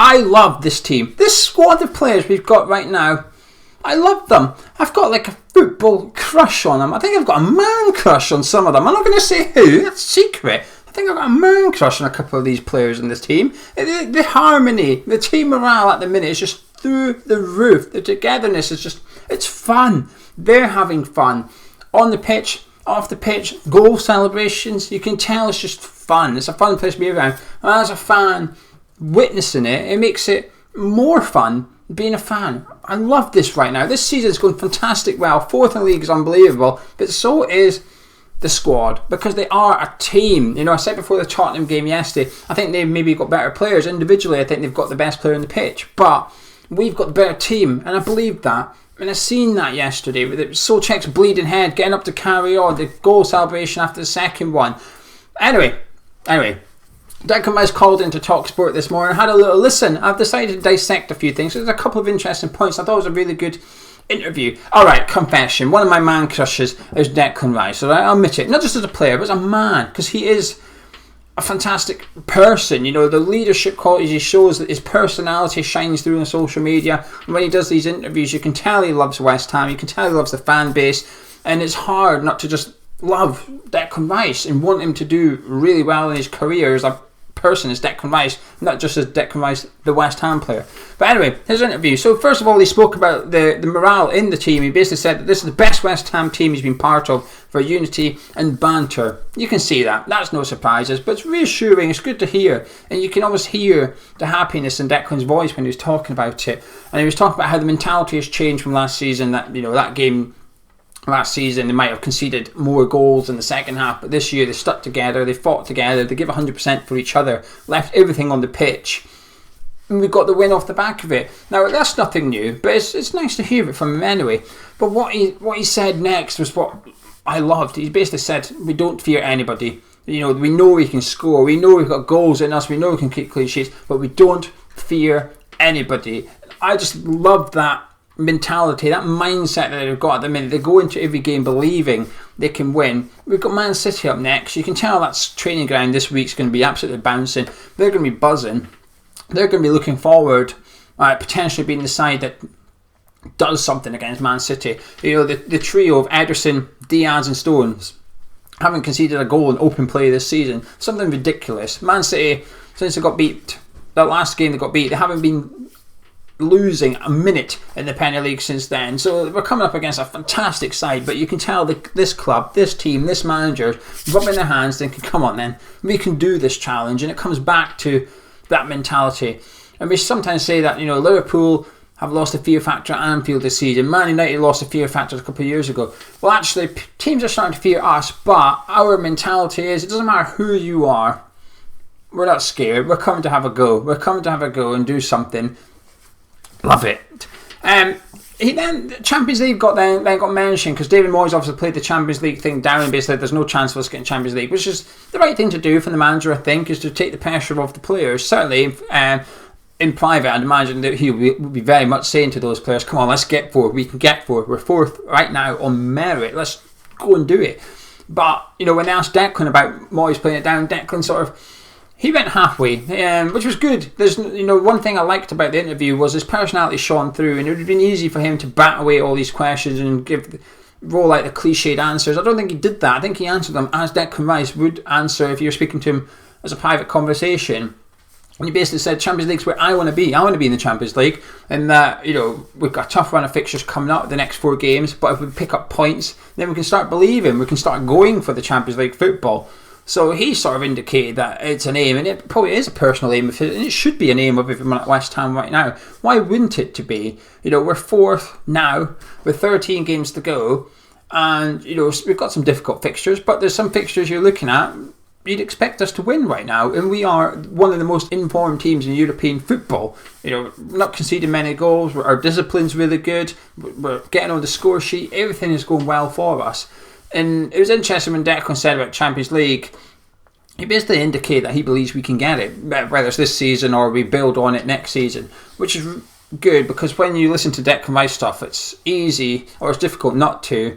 I love this team. This squad of players we've got right now, I love them. I've got like a football crush on them. I think I've got a man crush on some of them. I'm not going to say who, that's secret. I think I've got a man crush on a couple of these players in this team. The harmony, the team morale at the minute is just through the roof. The togetherness is just, it's fun. They're having fun. On the pitch, off the pitch, goal celebrations, you can tell it's just fun. It's a fun place to be around. And as a fan, witnessing it, it makes it more fun being a fan. I love this right now. This season's going fantastic well. 4th in the league is unbelievable, but so is the squad, because they are a team. You know, I said before the Tottenham game yesterday, I think they've maybe got better players. Individually, I think they've got the best player on the pitch, but we've got the better team, and I believe that. And I seen that yesterday with Solskjaer's bleeding head, getting up to carry on, the goal celebration after the second one. Anyway, Declan Rice called into TalkSport this morning. I had a little listen. I've decided to dissect a few things. There's a couple of interesting points. I thought it was a really good interview. Alright, confession. One of my man crushes is Declan Rice. Alright, I'll admit it. Not just as a player, but as a man. Because he is a fantastic person. You know, the leadership qualities he shows, that his personality shines through on social media. And when he does these interviews, you can tell he loves West Ham. You can tell he loves the fan base. And it's hard not to just love Declan Rice and want him to do really well in his career as a person, as Declan Rice, not just as Declan Rice, the West Ham player. But anyway, his interview. So first of all, he spoke about the morale in the team. He basically said that this is the best West Ham team he's been part of for unity and banter. You can see that. That's no surprises, but it's reassuring. It's good to hear. And you can almost hear the happiness in Declan's voice when he was talking about it. And he was talking about how the mentality has changed from last season, that, you know, that game last season, they might have conceded more goals in the second half, but this year they stuck together, they fought together, they give 100% for each other, left everything on the pitch, and we got the win off the back of it. Now, that's nothing new, but it's nice to hear it from him anyway. But what he said next was what I loved. He basically said, we don't fear anybody. You know, we know we can score, we know we've got goals in us, we know we can keep clean sheets, but we don't fear anybody. I just love that mentality, that mindset that they've got at the minute. They go into every game believing they can win. We've got Man City up next. You can tell that's training ground this week's going to be absolutely bouncing. They're going to be buzzing. They're going to be looking forward, potentially being the side that does something against Man City. You know, the trio of Ederson, Diaz and Stones haven't conceded a goal in open play this season. Something ridiculous. Man City, since they got beat, that last game they got beat, they haven't been losing a minute in the Premier League since then. So we're coming up against a fantastic side, but you can tell that this club, this team, this manager rubbing their hands thinking, come on then, we can do this challenge. And it comes back to that mentality. And we sometimes say that, you know, Liverpool have lost a fear factor at Anfield this season. Man United lost a fear factor a couple of years ago. Well, actually, teams are starting to fear us, but our mentality is, it doesn't matter who you are, we're not scared. We're coming to have a go. We're coming to have a go and do something. Love it. The Champions League got mentioned because David Moyes obviously played the Champions League thing down and basically there's no chance of us getting Champions League, which is the right thing to do from the manager, I think, is to take the pressure off the players. Certainly, in private, I'd imagine that he would be very much saying to those players, come on, let's get forward. We can get forward. We're fourth right now on merit. Let's go and do it. But, you know, when they asked Declan about Moyes playing it down, Declan sort of, he went halfway, which was good. There's, you know, one thing I liked about the interview was his personality shone through, and it would have been easy for him to bat away all these questions and roll out the cliched answers. I don't think he did that. I think he answered them as Declan Rice would answer if you were speaking to him as a private conversation. And he basically said, Champions League's where I want to be. I want to be in the Champions League. And that, you know, we've got a tough run of fixtures coming up the next 4 games, but if we pick up points, then we can start believing. We can start going for the Champions League football. So he sort of indicated that it's an aim, and it probably is a personal aim, and it should be an aim of everyone at West Ham right now. Why wouldn't it to be? You know, we're 4th now with 13 games to go, and, you know, we've got some difficult fixtures, but there's some fixtures you're looking at you'd expect us to win right now, and we are one of the most informed teams in European football. You know, not conceding many goals, our discipline's really good, we're getting on the score sheet, everything is going well for us. And it was interesting when Declan said about Champions League, he basically indicated that he believes we can get it, whether it's this season or we build on it next season, which is good, because when you listen to Declan Rice stuff, it's easy, or it's difficult not to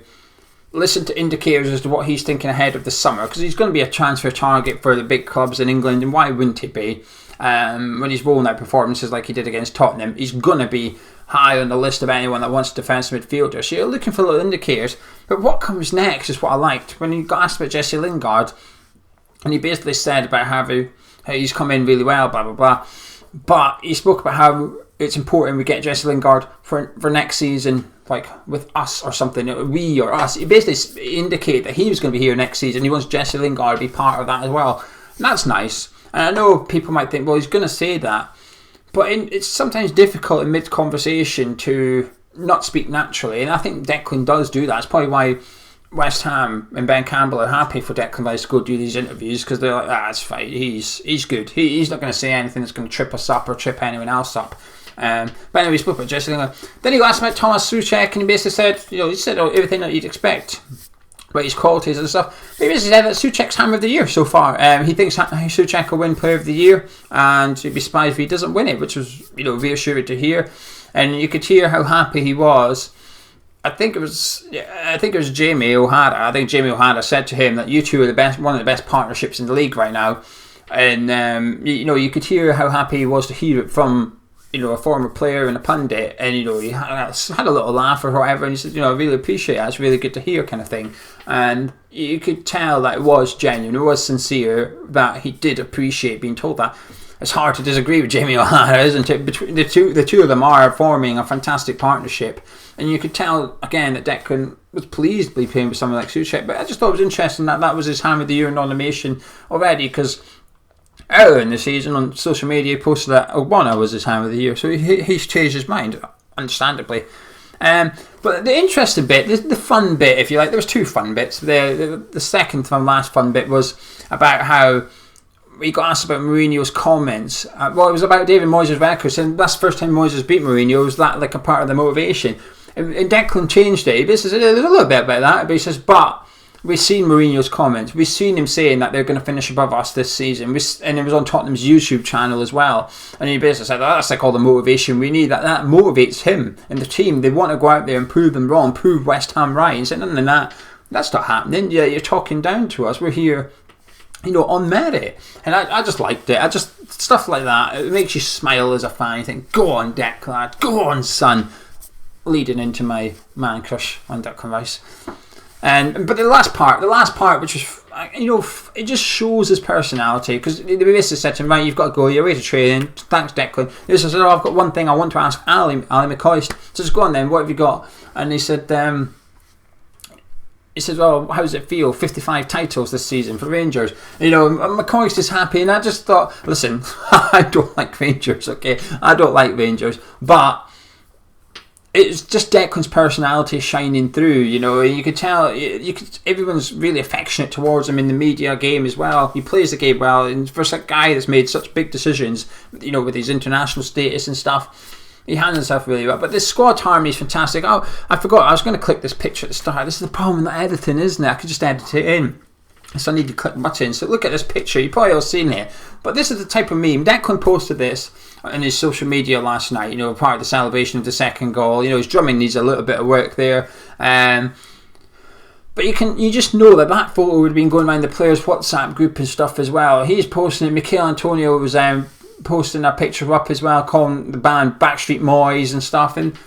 listen to indicators as to what he's thinking ahead of the summer, because he's going to be a transfer target for the big clubs in England, and why wouldn't he be? when he's rolling out performances like he did against Tottenham, he's going to be high on the list of anyone that wants a defensive midfielder. So you're looking for little indicators. But what comes next is what I liked. When he got asked about Jesse Lingard, and he basically said about how he's come in really well, blah, blah, blah. But he spoke about how it's important we get Jesse Lingard for next season, like with us or something, we or us. He basically indicated that he was going to be here next season. He wants Jesse Lingard to be part of that as well. And that's nice. And I know people might think, well, he's going to say that. But it's sometimes difficult in mid-conversation to not speak naturally. And I think Declan does do that. It's probably why West Ham and Ben Campbell are happy for Declan Rice to go do these interviews, because they're like, that's fine, he's good. He's not going to say anything that's going to trip us up or trip anyone else up. But anyway, we spoke about Jesse Lingard. Then he asked about Thomas Souček, and he basically said, he said everything that you'd expect about his qualities and stuff. But he basically said that Souček's Hammer of the Year so far. He thinks Souček will win Player of the Year, and he'd be surprised if he doesn't win it, which was reassuring to hear. And you could hear how happy he was. I think it was Jamie O'Hara. I think Jamie O'Hara said to him that you two are one of the best partnerships in the league right now. And you could hear how happy he was to hear it from a former player and a pundit, and he had a little laugh or whatever, and he said, I really appreciate it, it's really good to hear, kind of thing. And you could tell that it was genuine, it was sincere, that he did appreciate being told that. It's hard to disagree with Jamie O'Hara, isn't it? Between the two of them are forming a fantastic partnership, and you could tell again that Declan was pleased to be playing with someone like Souček. But I just thought it was interesting that was his Hammer of the Year nomination already, because earlier in the season on social media he posted that Ogbonna was his Hammer of the Year, so he's changed his mind, understandably. But the interesting bit, the fun bit, if you like, there was two fun bits. The second from last fun bit was about how we got asked about Mourinho's comments. It was about David Moyes' records, and that's the first time Moyes has beat Mourinho. Was that like a part of the motivation? And Declan changed it. He basically said, there's a little bit about that, but he says, but we've seen Mourinho's comments. We've seen him saying that they're going to finish above us this season. And it was on Tottenham's YouTube channel as well. And he basically said, that's like all the motivation we need. That motivates him and the team. They want to go out there and prove them wrong, prove West Ham right. He said, none of that. That's not happening. Yeah, you're talking down to us. We're here, on merit. And I just liked it. Stuff like that, it makes you smile as a fan. You think, go on, Declan, go on, son. Leading into my man crush on Declan Rice. But the last part, which was, it just shows his personality, because they basically said to him, right, you've got to go, you're away to training, thanks Declan. He said, I've got one thing I want to ask Ali McCoist. So just go on then, what have you got? And he said, well, how does it feel? 55 titles this season for Rangers. McCoist is happy, and I just thought, listen, I don't like Rangers, okay? I don't like Rangers, but it's just Declan's personality shining through, you could tell, everyone's really affectionate towards him in the media game as well. He plays the game well, and for a guy that's made such big decisions, with his international status and stuff, he handles himself really well. But this squad harmony is fantastic. Oh, I forgot, I was going to click this picture at the start. This is the problem with editing, isn't it? I could just edit it in. So I need to click buttons. So look at this picture. You probably all seen it. But this is the type of meme. Declan posted this on his social media last night, part of the celebration of the second goal. His drumming needs a little bit of work there. But you just know that photo would have been going around the players' WhatsApp group and stuff as well. He's posting it. Mikel Antonio was posting a picture up as well, calling the band Backstreet Moyes and stuff. And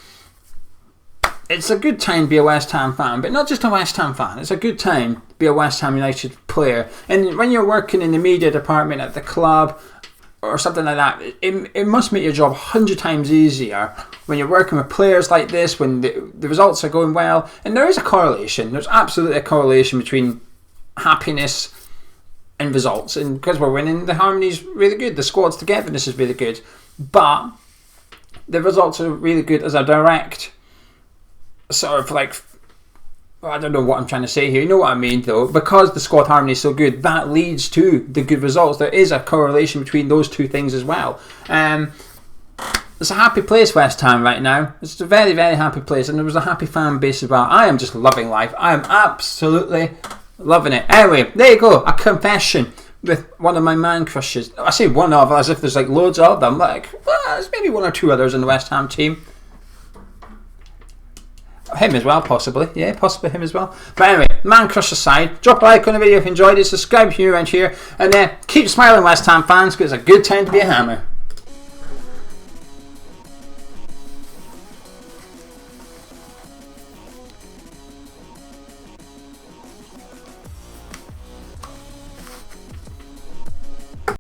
it's a good time to be a West Ham fan, but not just a West Ham fan. It's a good time to be a West Ham United player. And when you're working in the media department at the club or something like that, it must make your job 100 times easier when you're working with players like this, when the results are going well. And there is a correlation. There's absolutely a correlation between happiness and results. And because we're winning, the harmony's really good. The squad's togetherness is really good. But the results are really good as a direct sort of I don't know what I'm trying to say here. You know what I mean, though. Because the squad harmony is so good, that leads to the good results. There is a correlation between those two things as well. It's a happy place, West Ham, right now. It's a very, very happy place, and there was a happy fan base as well. I am just loving life. I am absolutely loving it. Anyway, there you go. A confession with one of my man crushes. I say one of, as if there's loads of them. There's maybe one or two others in the West Ham team. Him as well, possibly. Yeah, possibly him as well. But anyway, man crush aside, drop a like on the video if you enjoyed it, subscribe if you're new around here, and keep smiling, West Ham fans, because it's a good time to be a Hammer.